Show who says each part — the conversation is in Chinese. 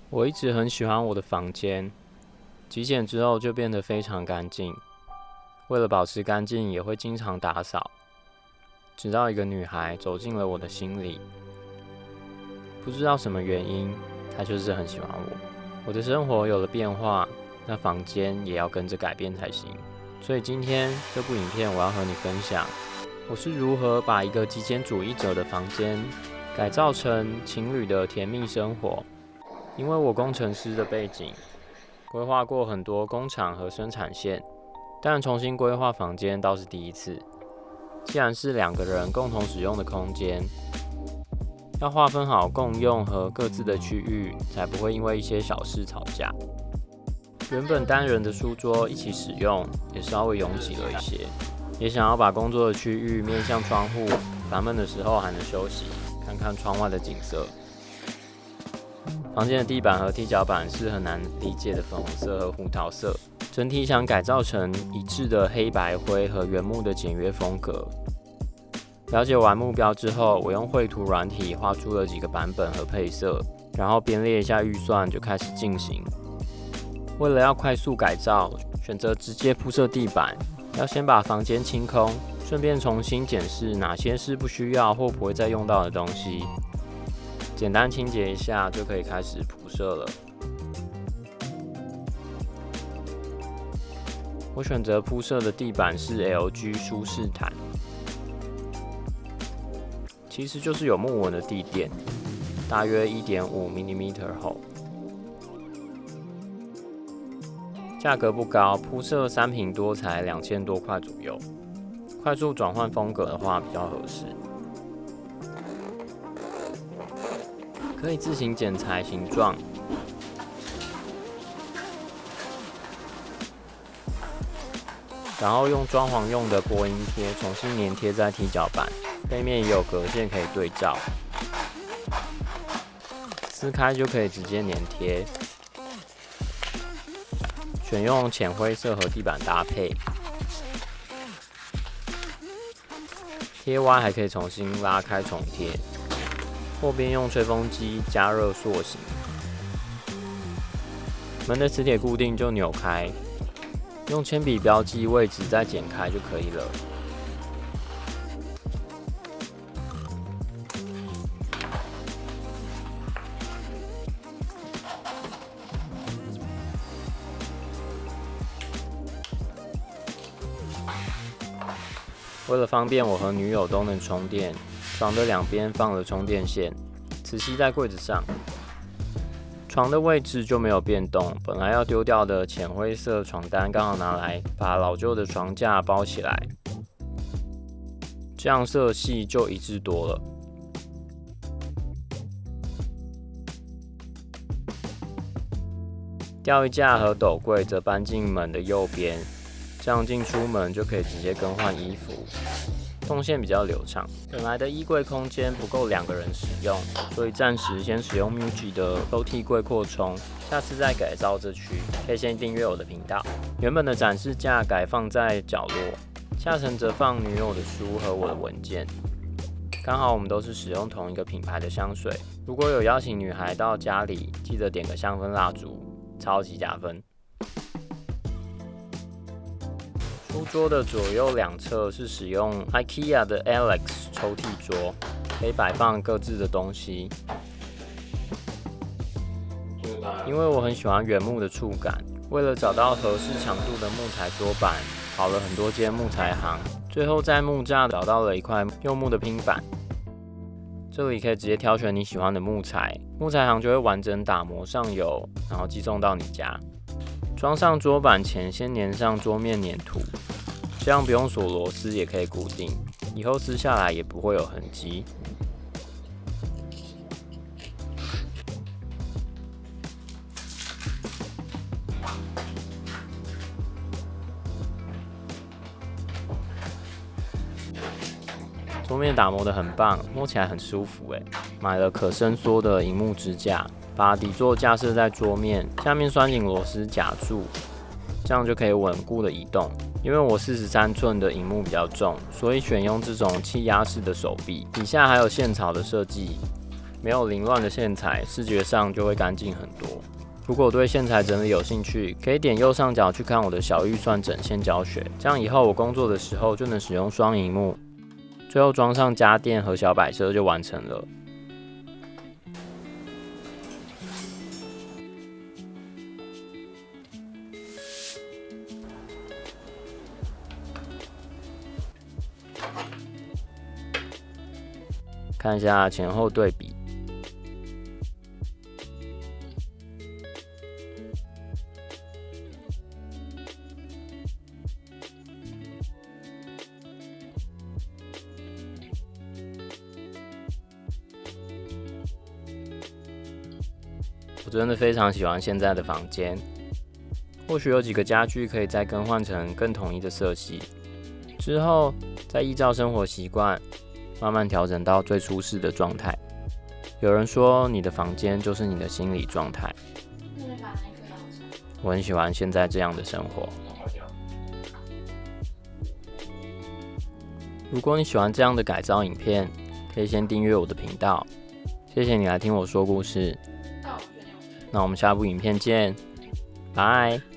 Speaker 1: 我一直很喜欢我的房间，极简之后就变得非常干净。为了保持干净，也会经常打扫。直到一个女孩走进了我的心里，不知道什么原因，她就是很喜欢我。我的生活有了变化，那房间也要跟着改变才行。所以今天这部影片，我要和你分享，我是如何把一个极简主义者的房间改造成情侣的甜蜜生活。因为我工程师的背景，规划过很多工厂和生产线，但重新规划房间倒是第一次。既然是两个人共同使用的空间，要划分好共用和各自的区域，才不会因为一些小事吵架。原本单人的书桌一起使用，也稍微拥挤了一些，也想要把工作的区域面向窗户，烦闷的时候还能休息，看看窗外的景色。房间的地板和踢脚板是很难理解的粉红色和胡桃色，整体想改造成一致的黑白灰和原木的简约风格。了解完目标之后，我用绘图软体画出了几个版本和配色，然后编列一下预算就开始进行。为了要快速改造，选择直接铺设地板，要先把房间清空，顺便重新检视哪些是不需要或不会再用到的东西。简单清洁一下就可以开始铺设了。我选择铺设的地板是 LG 舒适毯，其实就是有木纹的地垫，大约 1.5 mm 厚。价格不高，铺设3坪多才2000多块左右。快速转换风格的话比较合适。可以自行剪裁形状，然后用装潢用的波音贴重新粘贴在踢脚板，背面也有格线可以对照，撕开就可以直接粘贴。选用浅灰色和地板搭配，贴歪还可以重新拉开重贴。后边用吹风机加热塑形，门的磁铁固定就扭开，用铅笔标记位置再剪开就可以了。为了方便我和女友都能充电，床的两边放了充电线，磁吸在柜子上。床的位置就没有变动，本来要丢掉的浅灰色床单刚好拿来把老旧的床架包起来，这样色系就一致多了。吊衣架和斗柜则搬进门的右边，这样进出门就可以直接更换衣服，动线比较流畅。本来的衣柜空间不够2个人使用，所以暂时先使用 MUJI 的抽屉柜扩充，下次再改造这区。可以先订阅我的频道。原本的展示架改放在角落，下层则放女友的书和我的文件。刚好我们都是使用同一个品牌的香水，如果有邀请女孩到家里，记得点个香氛蜡烛，超级加分。书桌的左右两侧是使用 IKEA 的 Alex 抽屉桌，可以摆放各自的东西。因为我很喜欢原木的触感，为了找到合适长度的木材桌板，跑了很多间木材行，最后在木栅找到了一块柚木的拼板。这里可以直接挑选你喜欢的木材，木材行就会完整打磨上油，然后寄送到你家。装上桌板前，先粘上桌面粘土，这样不用锁螺丝也可以固定，以后撕下来也不会有痕迹。桌面打磨得很棒，摸起来很舒服耶。买了可伸缩的萤幕支架，把底座架设在桌面，下面拴紧螺丝夹住，这样就可以稳固的移动。因为我43寸的萤幕比较重，所以选用这种气压式的手臂，底下还有线槽的设计，没有凌乱的线材，视觉上就会干净很多。如果对线材整理有兴趣，可以点右上角去看我的小预算整线教学，这样以后我工作的时候就能使用双萤幕，最后装上家电和小摆设就完成了。看一下前后对比，我真的非常喜欢现在的房间，或许有几个家具可以再更换成更统一的色系，之后再依照生活习惯慢慢调整到最舒适的状态。有人说，你的房间就是你的心理状态。我很喜欢现在这样的生活。如果你喜欢这样的改造影片，可以先订阅我的频道。谢谢你来听我说故事。那我们下部影片见，拜。